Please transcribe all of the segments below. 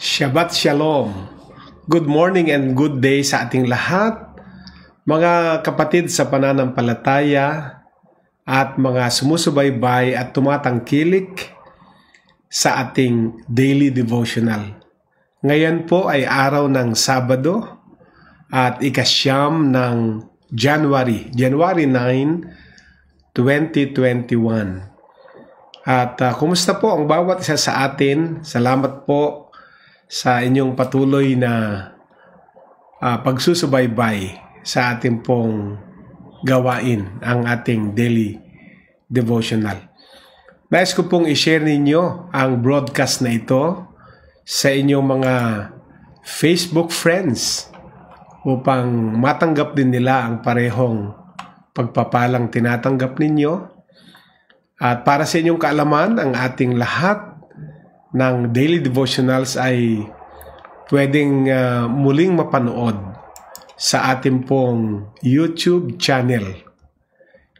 Shabbat Shalom. Good morning and good day sa ating lahat, mga kapatid sa pananampalataya at mga sumusubaybay at tumatangkilik sa ating daily devotional. Ngayon po ay araw ng Sabado at ikasyam ng January 9, 2021. At kumusta po ang bawat isa sa atin? Salamat po sa inyong patuloy na pagsusubaybay sa ating pong gawain, ang ating daily devotional. Nais ko pong i-share ninyo ang broadcast na ito sa inyong mga Facebook friends upang matanggap din nila ang parehong pagpapalang tinatanggap ninyo. At para sa inyong kaalaman, ang ating lahat ng daily devotionals ay pwedeng muling mapanood sa ating pong YouTube channel,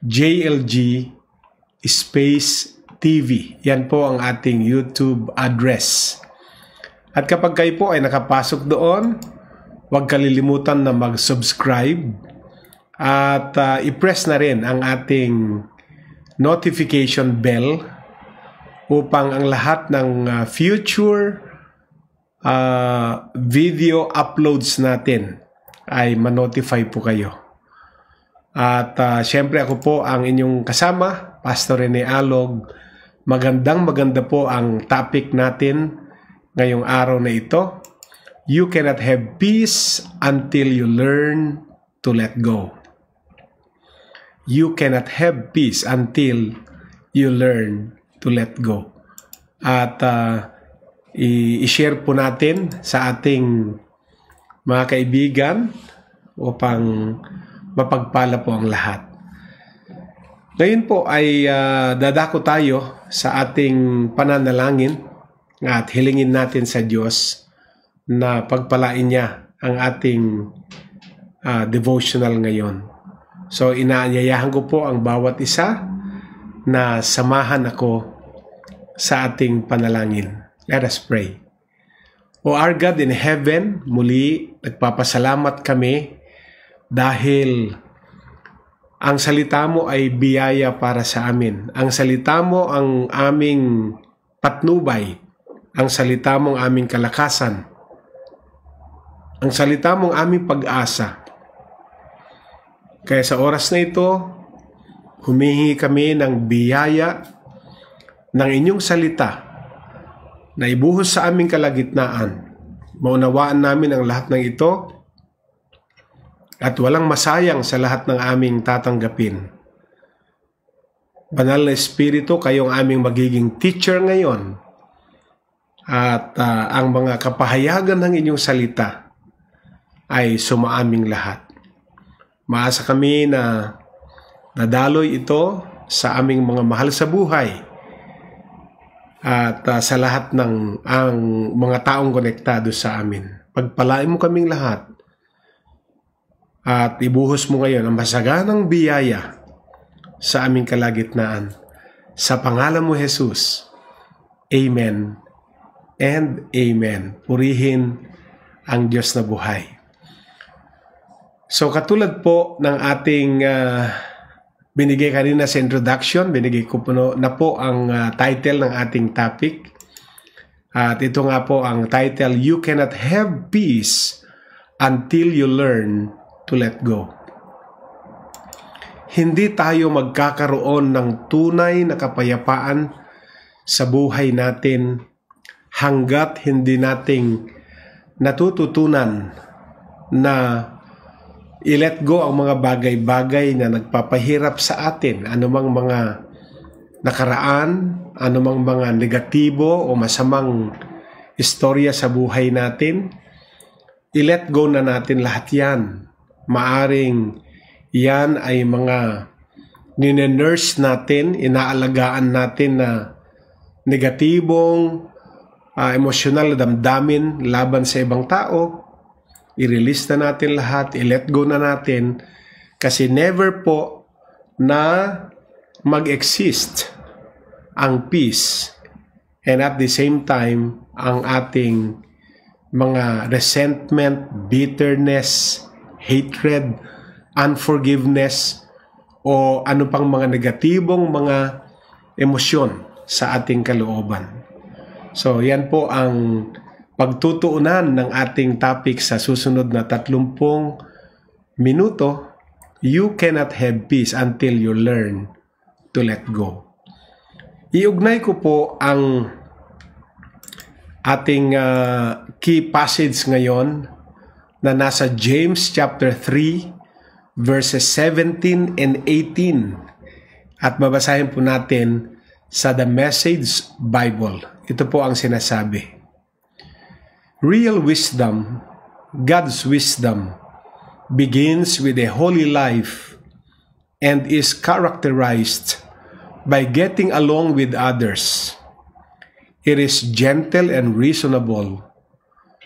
JLG Space TV. Yan po ang ating YouTube address. At kapag kayo po ay nakapasok doon, huwag kalilimutan na mag-subscribe at i-press na rin ang ating notification bell upang ang lahat ng future video uploads natin ay ma-notify po kayo. At syempre ako po ang inyong kasama, Pastor Rene Alog. Maganda po ang topic natin ngayong araw na ito. You cannot have peace until you learn to let go. You cannot have peace until you learn to let go. At i-share po natin sa ating mga kaibigan upang mapagpala po ang lahat. Ngayon po ay dadako tayo sa ating pananalangin at hilingin natin sa Diyos na pagpalain niya ang ating devotional ngayon. So inaanyayahan ko po ang bawat isa na samahan ako sa ating panalangin. Let us pray. O our God in heaven, muli nagpapasalamat kami dahil ang salita mo ay biyaya para sa amin. Ang salita mo ang aming patnubay. Ang salita mo ang aming kalakasan. Ang salita mo ang aming pag-asa. Kaya sa oras na ito, humihingi kami ng biyaya ng inyong salita na ibuhos sa aming kalagitnaan. Maunawaan namin ang lahat ng ito at walang masayang sa lahat ng aming tatanggapin. Banal na Espiritu, kayong aming magiging teacher ngayon at ang mga kapahayagan ng inyong salita ay sumaaming lahat. Maasa kami na nadaloy ito sa aming mga mahal sa buhay at sa lahat ng ang mga taong konektado sa amin. Pagpalain mo kaming lahat at ibuhos mo ngayon ang masaganang biyaya sa aming kalagitnaan. Sa pangalan mo, Jesus. Amen and Amen. Purihin ang Diyos na buhay. So katulad po ng ating binigay kanina sa introduction, binigay ko na po ang title ng ating topic. At ito nga po ang title, You Cannot Have Peace Until You Learn to Let Go. Hindi tayo magkakaroon ng tunay na kapayapaan sa buhay natin hanggat hindi nating natututunan na i-let go ang mga bagay-bagay na nagpapahirap sa atin, anumang mga nakaraan, anumang mga negatibo o masamang istorya sa buhay natin. I-let go na natin lahat yan. Maaring yan ay mga ninenurse natin, inaalagaan natin na negatibong, emosyonal na damdamin laban sa ibang tao. I-release na natin lahat, i-let go na natin kasi never po na mag-exist ang peace and at the same time ang ating mga resentment, bitterness, hatred, unforgiveness, o ano pang mga negatibong mga emosyon sa ating kalooban. So, yan po ang pagtutuunan ng ating topic sa susunod na 30 minuto. You cannot have peace until you learn to let go. Iugnay ko po ang ating key passage ngayon na nasa James chapter 3 verses 17 and 18 at babasahin po natin sa The Message Bible. Ito po ang sinasabi. Real wisdom, God's wisdom, begins with a holy life and is characterized by getting along with others. It is gentle and reasonable,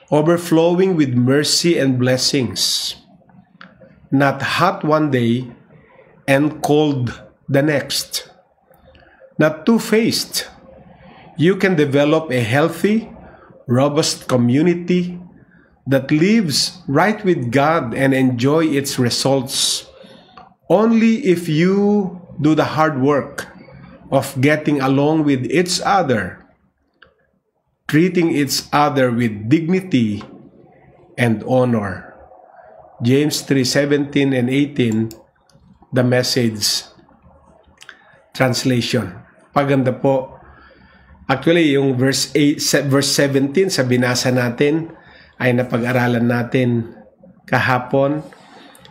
overflowing with mercy and blessings, not hot one day and cold the next, not two-faced. You can develop a healthy, robust community that lives right with God and enjoy its results only if you do the hard work of getting along with each other, treating each other with dignity and honor. James 3:17 and 18, The Message Translation. Paganda po. Actually, yung verse 17 sa binasa natin ay napag-aralan natin kahapon.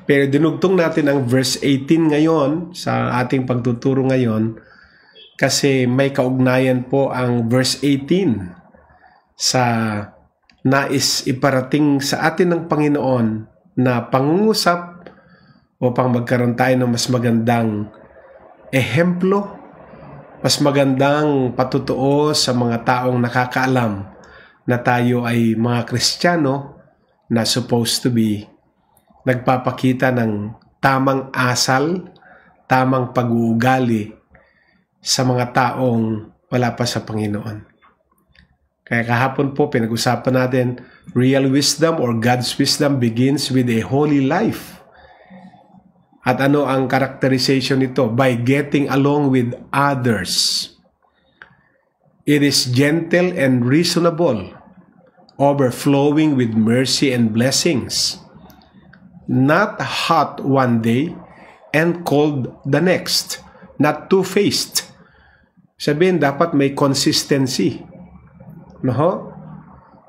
Pero dinugtong natin ang verse 18 ngayon sa ating pagtuturo ngayon kasi may kaugnayan po ang verse 18 sa nais iparating sa atin ng Panginoon na pangungusap upang magkaroon tayo ng mas magandang ehemplo, mas magandang patutuo sa mga taong nakakaalam na tayo ay mga Kristiyano na supposed to be nagpapakita ng tamang asal, tamang pag-uugali sa mga taong wala pa sa Panginoon. Kaya kahapon po pinag-usapan natin, real wisdom or God's wisdom begins with a holy life. At ano ang characterization nito? By getting along with others. It is gentle and reasonable, overflowing with mercy and blessings. Not hot one day and cold the next. Not two-faced. Sabihin, dapat may consistency. No?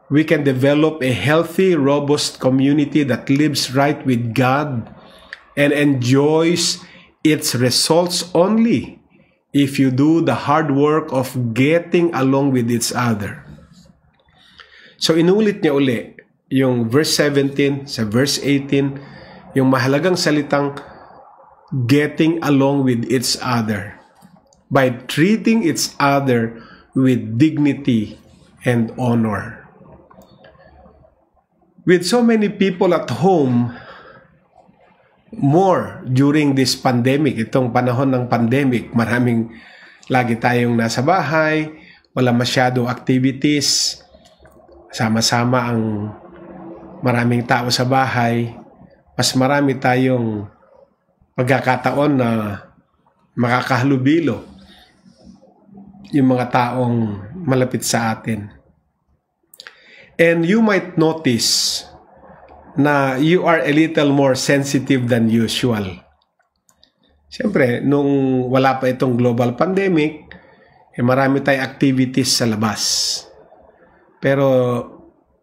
We can develop a healthy, robust community that lives right with God and enjoys its results only if you do the hard work of getting along with each other. So inulit niya uli yung verse 17 sa verse 18, yung mahalagang salitang getting along with each other by treating each other with dignity and honor. With so many people at home, more during this pandemic, itong panahon ng pandemic, maraming lagi tayong nasa bahay, wala masyado activities, sama-sama ang maraming tao sa bahay, mas marami tayong pagkakataon na makakahalubilo yung mga taong malapit sa atin. And you might notice na you are a little more sensitive than usual. Siyempre, nung wala pa itong global pandemic, marami tayong activities sa labas. Pero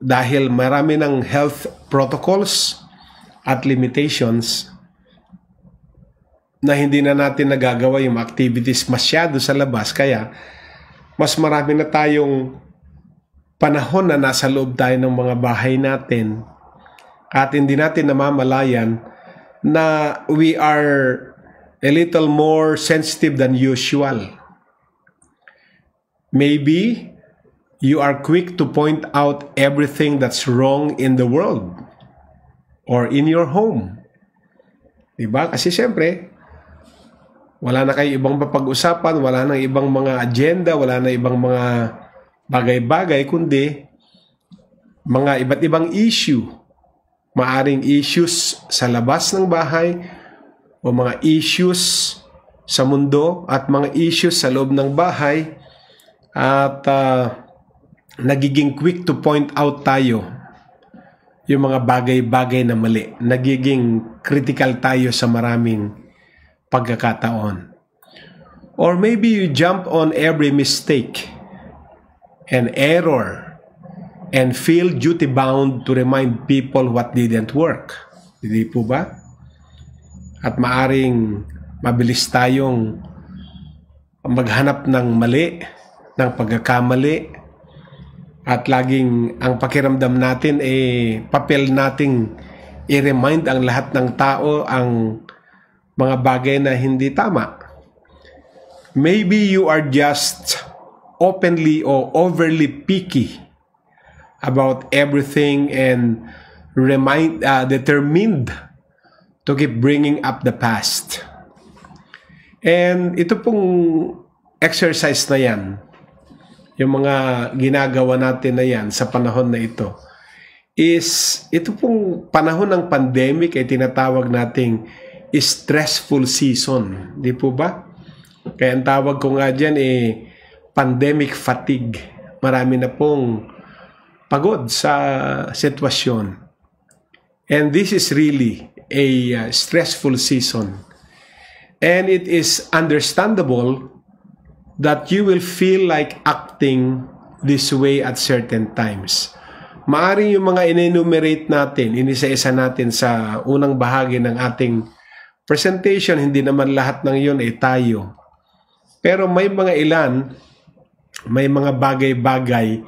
dahil marami ng health protocols at limitations, na hindi na natin nagagawa yung activities masyado sa labas, kaya mas marami na tayong panahon na nasa loob tayo ng mga bahay natin at hindi natin namamalayan na we are a little more sensitive than usual. Maybe you are quick to point out everything that's wrong in the world or in your home. Diba? Kasi siyempre, wala na kayo ibang mapag-usapan, wala na ibang mga agenda, wala na ibang mga bagay-bagay, kundi mga iba't ibang issue. Maaring issues sa labas ng bahay o mga issues sa mundo at mga issues sa loob ng bahay, at nagiging quick to point out tayo yung mga bagay-bagay na mali. Nagiging critical tayo sa maraming pagkakataon. Or maybe you jump on every mistake and error and feel duty-bound to remind people what didn't work. Hindi po ba? At maaring mabilis tayong maghanap ng mali, ng pagkakamali, at laging ang pakiramdam natin papel nating i-remind ang lahat ng tao ang mga bagay na hindi tama. Maybe you are just openly or overly picky about everything and determined to keep bringing up the past. And ito pong exercise na yan, yung mga ginagawa natin na yan sa panahon na ito, ito pong panahon ng pandemic ay tinatawag nating stressful season. Di po ba? Kaya ang tawag ko nga dyan pandemic fatigue. Marami na pong pagod sa sitwasyon. And this is really a stressful season. And it is understandable that you will feel like acting this way at certain times. Maaring yung mga in-enumerate natin, inisa-isa natin sa unang bahagi ng ating presentation, hindi naman lahat ng yun tayo. Pero may mga ilan, may mga bagay-bagay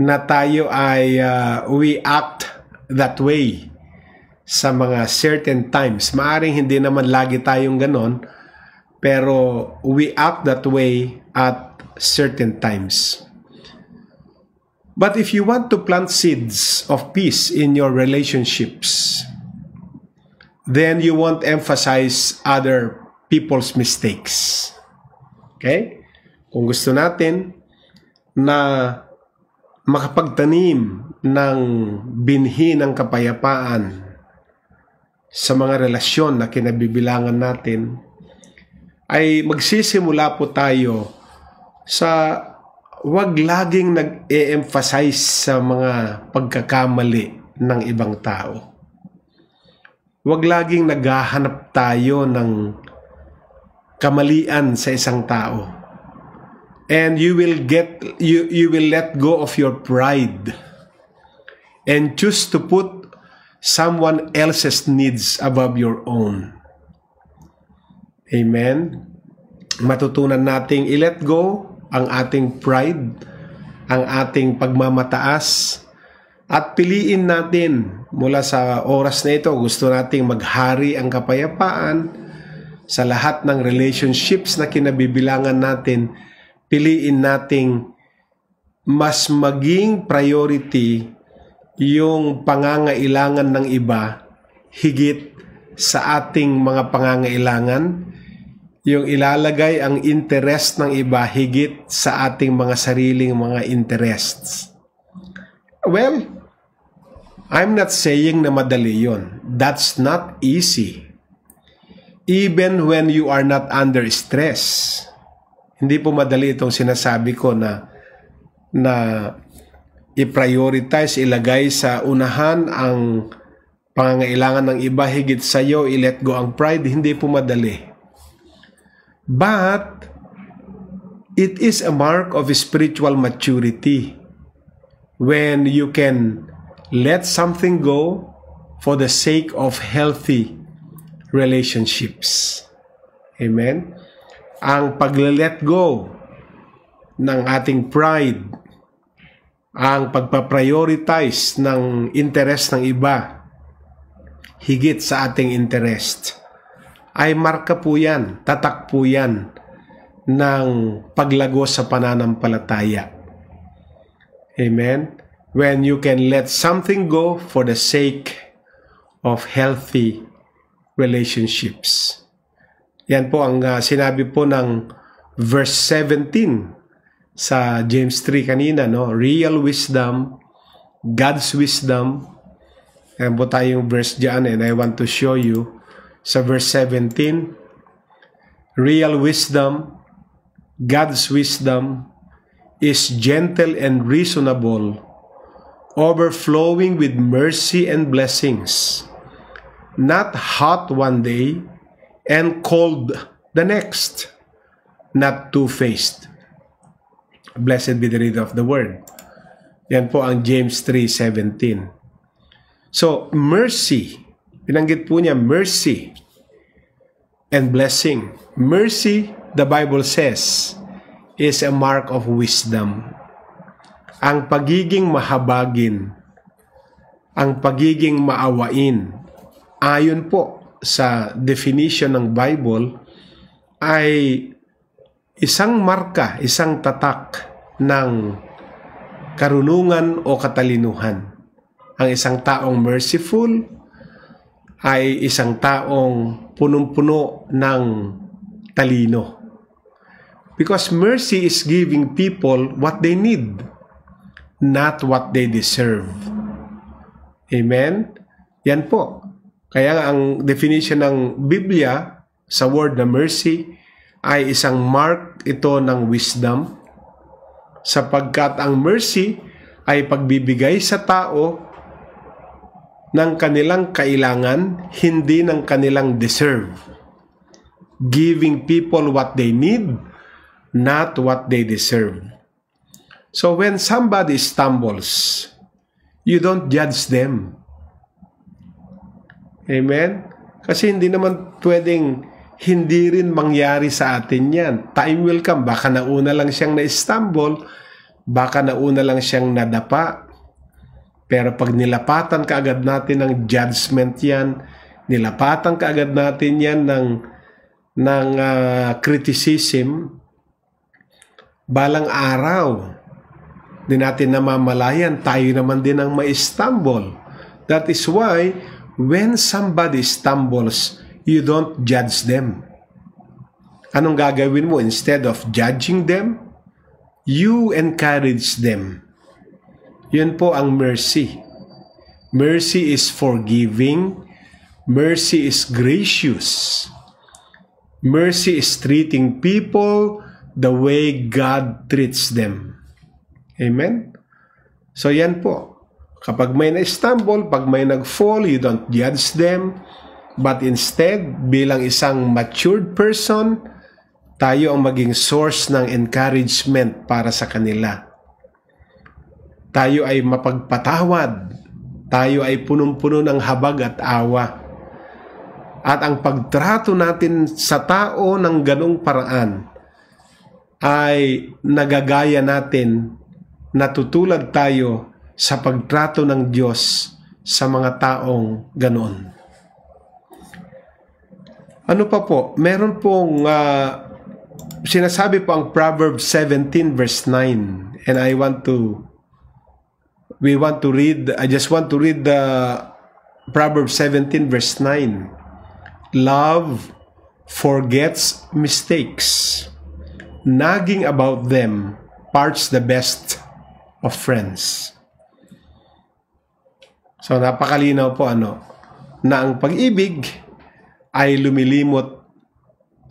na tayo ay we act that way sa mga certain times. Maaring hindi naman lagi tayong ganon, pero we act that way at certain times. But if you want to plant seeds of peace in your relationships, then you won't emphasize other people's mistakes. Okay? Kung gusto natin na makapagtanim ng binhi ng kapayapaan sa mga relasyon na kinabibilangan natin, ay magsisimula po tayo sa wag laging nag-e-emphasize sa mga pagkakamali ng ibang tao. Wag laging naghahanap tayo ng kamalian sa isang tao. And you will let go of your pride and choose to put someone else's needs above your own. Amen. Matutunan nating i-let go ang ating pride, ang ating pagmamataas, at piliin natin mula sa oras na ito, gusto nating maghari ang kapayapaan sa lahat ng relationships na kinabibilangan natin. Piliin nating mas maging priority yung pangangailangan ng iba higit sa ating mga pangangailangan, yung ilalagay ang interest ng iba higit sa ating mga sariling mga interests. Well, I'm not saying na madali yun. That's not easy. Even when you are not under stress. Hindi po madali itong sinasabi ko na i-prioritize, ilagay sa unahan ang pangangailangan ng iba higit sa iyo, i-let go ang pride. Hindi po madali. But it is a mark of spiritual maturity when you can let something go for the sake of healthy relationships. Amen? Ang pag-let go ng ating pride, ang pagpa-prioritize ng interest ng iba higit sa ating interest, ay marka po yan, tatak po yan ng paglago sa pananampalataya. Amen? When you can let something go for the sake of healthy relationships. Yan po ang sinabi po ng verse 17 sa James 3 kanina, no? Real wisdom God's wisdom. Ayan po tayong verse dyan, and I want to show you sa verse 17. Real wisdom, God's wisdom, is gentle and reasonable, overflowing with mercy and blessings, not hot one day and cold the next, not two-faced. Blessed be the reader of the word. Yan po ang James 3:17. So, mercy, binanggit po niya mercy and blessing. Mercy, the Bible says, is a mark of wisdom. Ang pagiging mahabagin, ang pagiging maawain, ayon po sa definition ng Bible, ay isang marka, isang tatak ng karunungan o katalinuhan. Ang isang taong merciful ay isang taong punong-puno ng talino. Because mercy is giving people what they need, not what they deserve. Amen? Yan po. Kaya ang definition ng Biblia sa word na mercy ay isang mark ito ng wisdom, sapagkat ang mercy ay pagbibigay sa tao ng kanilang kailangan, hindi ng kanilang deserve. Giving people what they need, not what they deserve. So when somebody stumbles, you don't judge them. Amen? Kasi hindi naman pwedeng hindi rin mangyari sa atin yan. Time will come. Baka nauna lang siyang na-stumble, baka nauna lang siyang nadapa. Pero pag nilapatan kaagad natin ng judgment yan, nilapatan kaagad natin yan ng criticism, balang araw, di natin namamalayan, tayo naman din ang ma-stumble. That is why, when somebody stumbles, you don't judge them. Anong gagawin mo? Instead of judging them, you encourage them. Yun po ang mercy. Mercy is forgiving. Mercy is gracious. Mercy is treating people the way God treats them. Amen? So yan po. Kapag may na-stumble, pag may nag-fall, you don't judge them. But instead, bilang isang matured person, tayo ang maging source ng encouragement para sa kanila. Tayo ay mapagpatawad. Tayo ay punong-puno ng habag at awa. At ang pagtrato natin sa tao ng ganong paraan ay nagagaya natin, natutulad tayo sa pagtrato ng Diyos sa mga taong ganon. Ano pa po? Meron pong sinasabi po ang Proverbs 17 verse 9, and I just want to read the Proverbs 17 verse 9. Love forgets mistakes. Nagging about them parts the best of friends. So napakalinaw po na ang pag-ibig ay lumilimot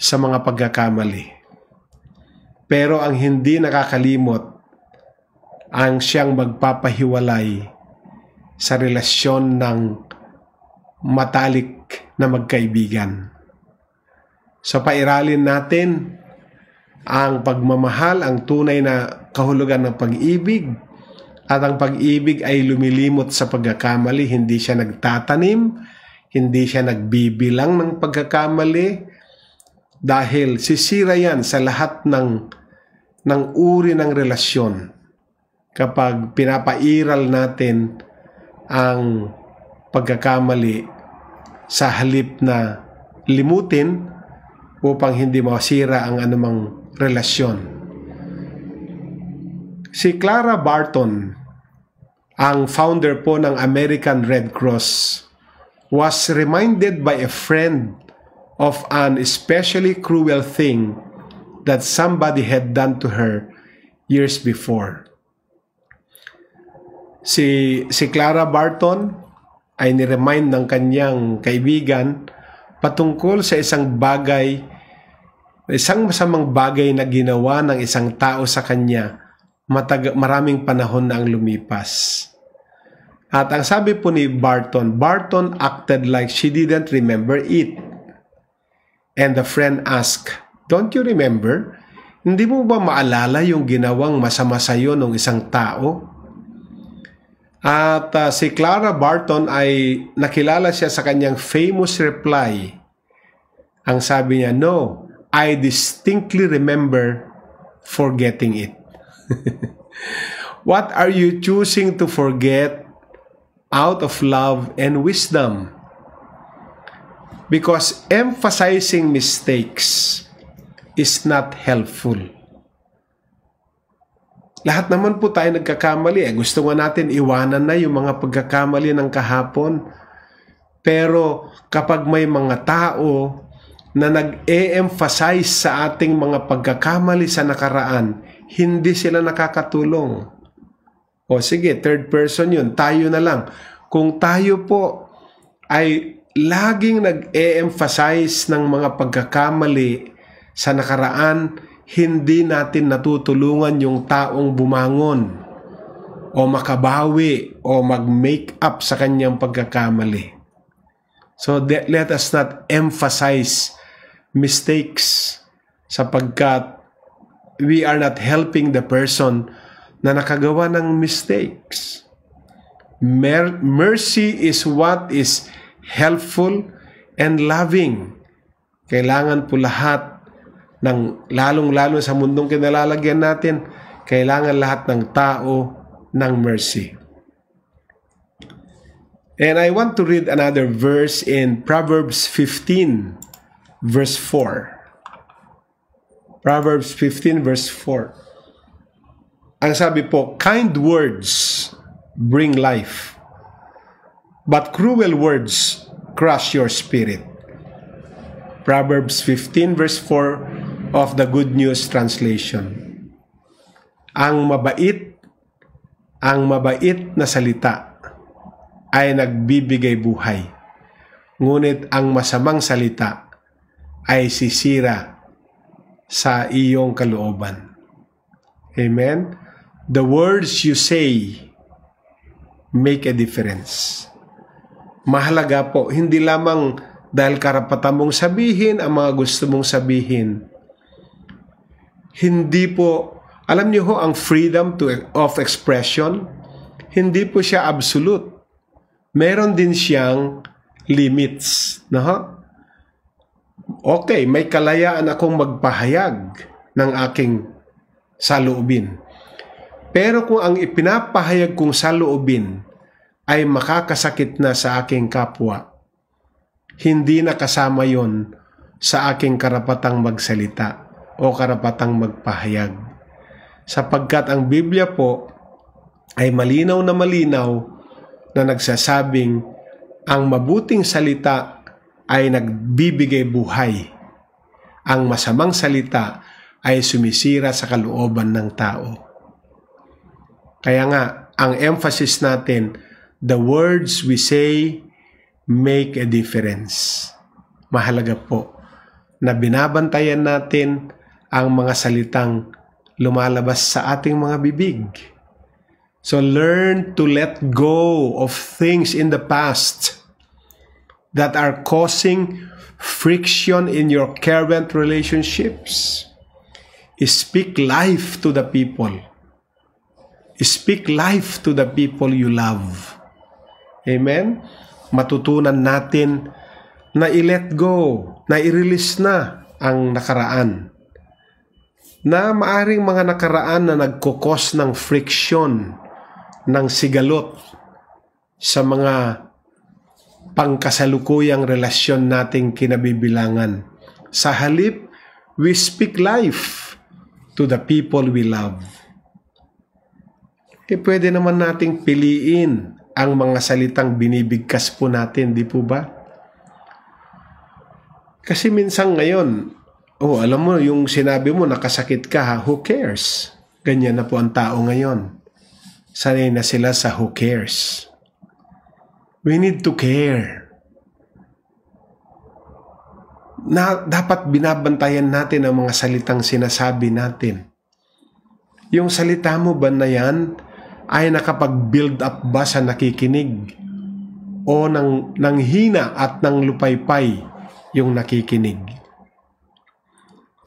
sa mga pagkakamali. Pero ang hindi nakakalimot ang siyang magpapahiwalay sa relasyon ng matalik na magkaibigan. So pairalin natin ang pagmamahal, ang tunay na kahulugan ng pag-ibig, at ang pag-ibig ay lumilimot sa pagkakamali, hindi siya nagtatanim, hindi siya nagbibilang ng pagkakamali, dahil sisira yan sa lahat ng uri ng relasyon kapag pinapairal natin ang pagkakamali sa halip na limutin upang hindi masira ang anumang relasyon. Si Clara Barton, ang founder po ng American Red Cross, was reminded by a friend of an especially cruel thing that somebody had done to her years before. Si Clara Barton ay niremind ng kanyang kaibigan patungkol sa isang masamang bagay na ginawa ng isang tao sa kanya maraming panahon na ang lumipas. At ang sabi po ni Barton acted like she didn't remember it. And the friend asked, "Don't you remember? Hindi mo ba maalala yung ginawang masama sa'yo ng isang tao?" At si Clara Barton ay nakilala siya sa kanyang famous reply. Ang sabi niya, "No, I distinctly remember forgetting it." What are you choosing to forget out of love and wisdom? Because emphasizing mistakes is not helpful. Lahat naman po tayo nagkakamali. Gusto nga natin iwanan na yung mga pagkakamali ng kahapon. Pero kapag may mga tao na nag-e-emphasize sa ating mga pagkakamali sa nakaraan, hindi sila nakakatulong. O sige, third person yun. Tayo na lang. Kung tayo po ay laging nag-e-emphasize ng mga pagkakamali sa nakaraan, hindi natin natutulungan yung taong bumangon o makabawi o mag-make up sa kanyang pagkakamali. So let us not emphasize mistakes sapagkat we are not helping the person na nakagawa ng mistakes. Mercy is what is helpful and loving. Kailangan po lahat ng lalong-lalo sa mundong kinalalagyan natin, kailangan lahat ng tao ng mercy. And I want to read another verse in Proverbs 15 verse 4. Proverbs 15 verse 4. Ang sabi po, kind words bring life, but cruel words crush your spirit. Proverbs 15 verse 4 of the Good News Translation. Ang mabait na salita ay nagbibigay buhay, ngunit ang masamang salita ay sisira sa iyong kalooban. Amen? The words you say make a difference. Mahalaga po, hindi lamang dahil karapatan mong sabihin ang mga gusto mong sabihin. Hindi po, alam niyo ho, ang freedom of expression, hindi po siya absolute. Meron din siyang limits. No? Okay, may kalayaan akong magpahayag ng aking saloobin. Pero kung ang ipinapahayag kong saloobin ay makakasakit na sa aking kapwa, hindi na kasama yon sa aking karapatang magsalita o karapatang magpahayag. Sapagkat ang Biblia po ay malinaw na nagsasabing ang mabuting salita ay nagbibigay buhay. Ang masamang salita ay sumisira sa kalooban ng tao. Kaya nga, ang emphasis natin, the words we say make a difference. Mahalaga po na binabantayan natin ang mga salitang lumalabas sa ating mga bibig. So learn to let go of things in the past that are causing friction in your current relationships. Speak life to the people. Speak life to the people you love. Amen? Matutunan natin na i-let go, na i-release na ang nakaraan. Na maaring mga nakaraan na nagkukos ng friction, ng sigalot sa mga pangkasalukuyang relasyon nating kinabibilangan. Sa halip, we speak life to the people we love. Pwede naman nating piliin ang mga salitang binibigkas po natin, di po ba? Kasi minsan ngayon, alam mo, yung sinabi mo, nakasakit ka, who cares? Ganyan na po ang tao ngayon. Sanay na sila sa who cares. We need to care. Dapat binabantayan natin ang mga salitang sinasabi natin. Yung salita mo ba na yan ay nakapag-build up ba sa nakikinig? O nang hina at nang lupaypay yung nakikinig?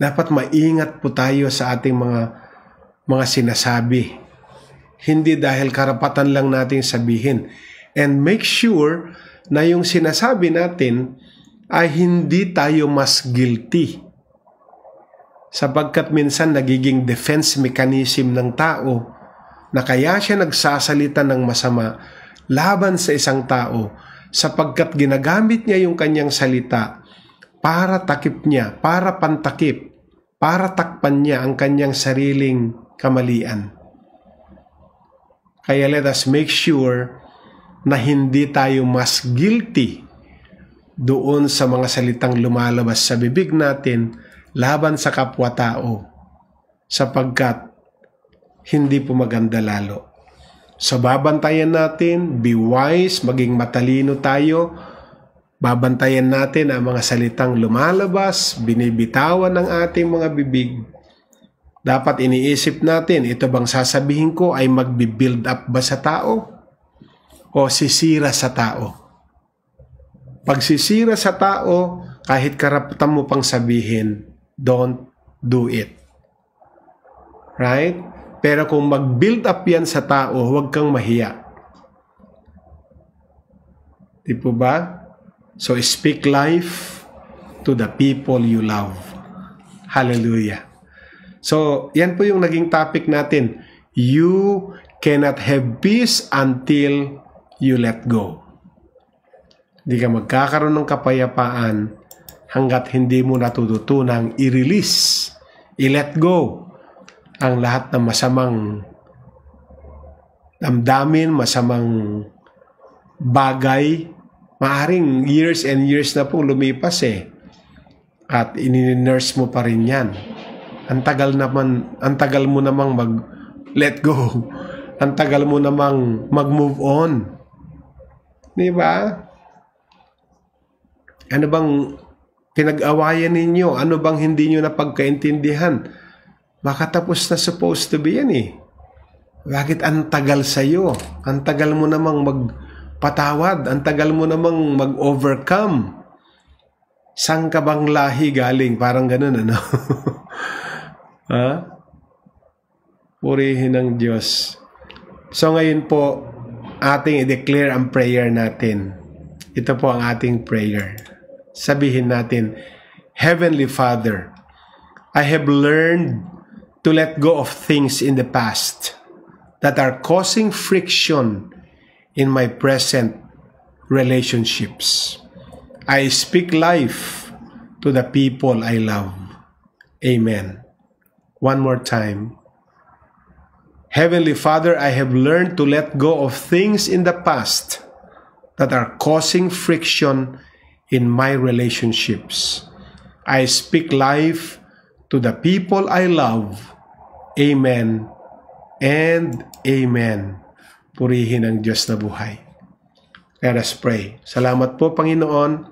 Dapat maingat po tayo sa ating mga sinasabi. Hindi dahil karapatan lang natin sabihin. And make sure na yung sinasabi natin ay hindi tayo mas guilty. Sapagkat minsan nagiging defense mechanism ng tao na kaya siya nagsasalita ng masama laban sa isang tao sapagkat ginagamit niya yung kanyang salita para takip niya, para pantakip, para takpan niya ang kanyang sariling kamalian. Kaya let us make sure na hindi tayo mas guilty doon sa mga salitang lumalabas sa bibig natin laban sa kapwa-tao sapagkat hindi po maganda lalo. So babantayan natin, be wise, maging matalino tayo. Babantayan natin ang mga salitang lumalabas, binibitawan ng ating mga bibig. Dapat iniisip natin, ito bang sasabihin ko ay magbi-build up ba sa tao? O sisira sa tao? Pag sisira sa tao, kahit karapatan mo pang sabihin, don't do it. Right? Pero kung mag-build up yan sa tao, huwag kang mahiya. Di po ba? So speak life to the people you love. Hallelujah. So yan po yung naging topic natin. You cannot have peace until you let go. Hindi ka magkakaroon ng kapayapaan hanggat hindi mo natututunang i-release, i-let go ang lahat ng masamang damdamin, masamang bagay. Maaring years and years na pong lumipas at ini-nurse mo pa rin yan. Ang tagal mo namang mag-let go. Ang tagal mo namang mag-move on. Di ba? Ano bang pinag-awayan ninyo? Ano bang hindi nyo napagkaintindihan? Makatapos na supposed to be yan Bakit ang tagal sa'yo? Ang tagal mo namang magpatawad. Ang tagal mo namang mag-overcome. Saan ka bang lahi galing? Parang ganun, ano? Ha? Purihin ng Diyos. So ngayon po, ating i-declare ang prayer natin. Ito po ang ating prayer. Sabihin natin, Heavenly Father, I have learned to let go of things in the past that are causing friction in my present relationships. I speak life to the people I love. Amen. One more time. Heavenly Father, I have learned to let go of things in the past that are causing friction in my relationships. I speak life to the people I love. Amen and amen. Purihin ang Diyos na buhay. Let us pray. Salamat po, Panginoon,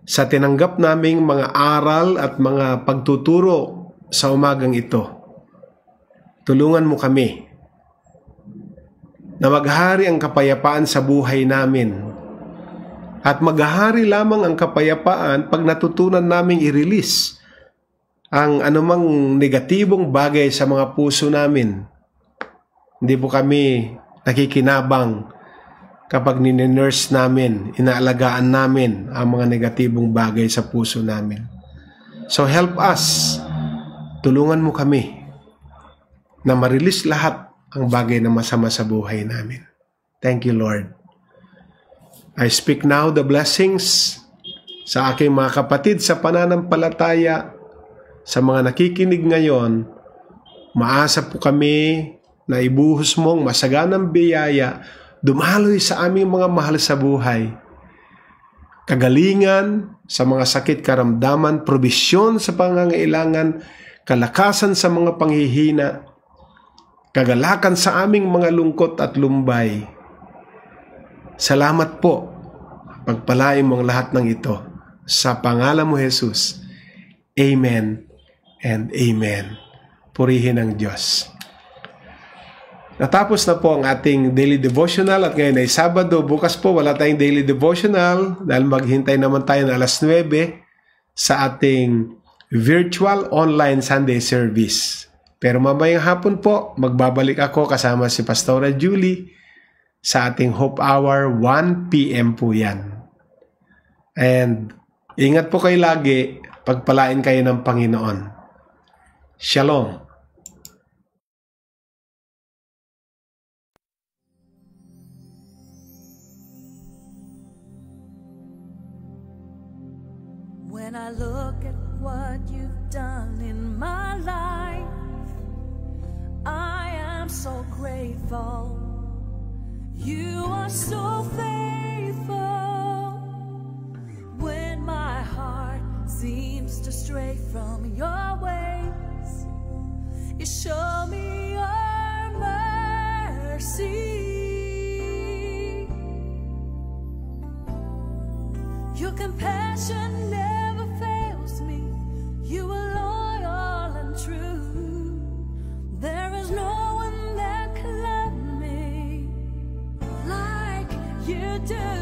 sa tinanggap naming mga aral at mga pagtuturo sa umagang ito. Tulungan mo kami na maghari ang kapayapaan sa buhay namin. At maghahari lamang ang kapayapaan pag natutunan naming i-release ang anumang negatibong bagay sa mga puso namin. Hindi po kami nakikinabang kapag ninenurse namin, inaalagaan namin ang mga negatibong bagay sa puso namin. So help us, tulungan mo kami na ma-release lahat ang bagay na masama sa buhay namin. Thank you, Lord. I speak now the blessings sa aking mga kapatid sa pananampalataya, sa mga nakikinig ngayon. Maasa po kami na ibuhos mong masaganang biyaya, dumaloy sa aming mga mahal sa buhay. Kagalingan sa mga sakit karamdaman, probisyon sa pangangailangan, kalakasan sa mga panghihina, kagalakan sa aming mga lungkot at lumbay. Salamat po. Pagpalain mo ang lahat ng ito. Sa pangalan mo, Jesus. Amen and amen. Purihin ang Diyos. Natapos na po ang ating daily devotional at ngayon ay Sabado. Bukas po wala tayong daily devotional dahil maghintay naman tayo ng alas 9 sa ating virtual online Sunday service. Pero mamayang hapon po, magbabalik ako kasama si Pastora Julie sa ating Hope Hour, 1 p.m. po yan. And ingat po kayo lagi, pagpalain kayo ng Panginoon. Shalom. When I look at what you've done in my life, I am so grateful. You are so faithful. When my heart seems to stray from your ways, you show me your mercy. Your compassion never fails me. You are loyal and true. There is no one that can love me like you do.